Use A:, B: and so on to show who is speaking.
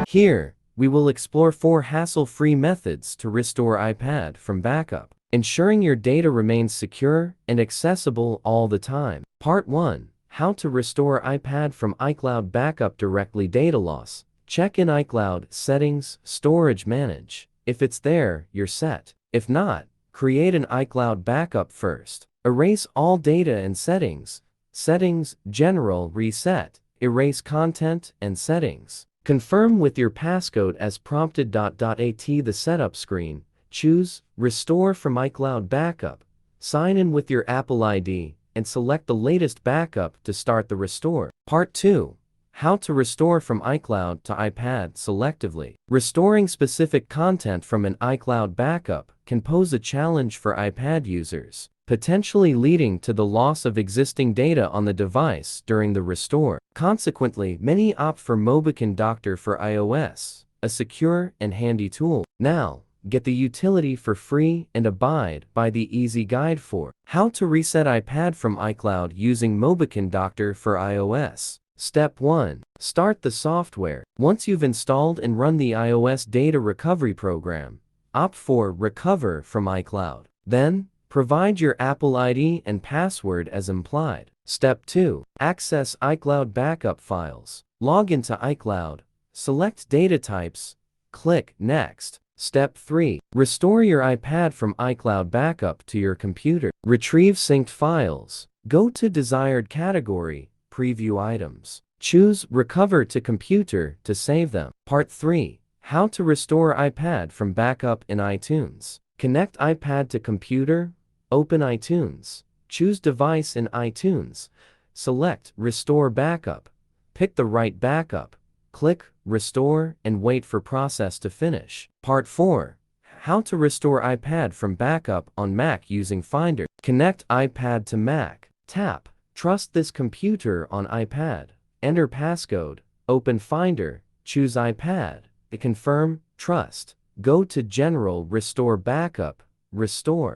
A: Here, we will explore 4 hassle-free methods to restore iPad from backup, ensuring your data remains secure and accessible all the time. Part 1. How to restore iPad from iCloud backup directly. Data loss. Check in iCloud Settings, Storage Manage. If it's there, you're set. If not, create an iCloud backup first. Erase all data and settings. Settings, General, Reset. Erase content and settings. Confirm with your passcode as prompted. At the setup screen, choose Restore from iCloud Backup. Sign in with your Apple ID and select the latest backup to start the restore. Part 2. How to restore from iCloud to iPad selectively. Restoring specific content from an iCloud backup can pose a challenge for iPad users, potentially leading to the loss of existing data on the device during the restore. Consequently, many opt for MobiKin Doctor for iOS, a secure and handy tool. Now, get the utility for free and abide by the easy guide for how to reset iPad from iCloud using MobiKin Doctor for iOS. Step 1. Start the software. Once you've installed and run the iOS data recovery program, opt for Recover from iCloud. Then, provide your Apple ID and password as implied. Step 2. Access iCloud backup files. Log into iCloud. Select data types. Click Next. Step 3. Restore your iPad from iCloud backup to your computer. Retrieve synced files. Go to desired category, Preview items. Choose Recover to Computer to save them. Part 3. How to restore iPad from backup in iTunes. Connect iPad to computer. Open iTunes. Choose Device in iTunes. Select Restore Backup. Pick the right backup. Click Restore and wait for process to finish. Part 4. How to restore iPad from backup on Mac using Finder. Connect iPad to Mac. Tap Trust this computer on iPad. Enter passcode. Open Finder. Choose iPad. Confirm. Trust. Go to General. Restore Backup. Restore.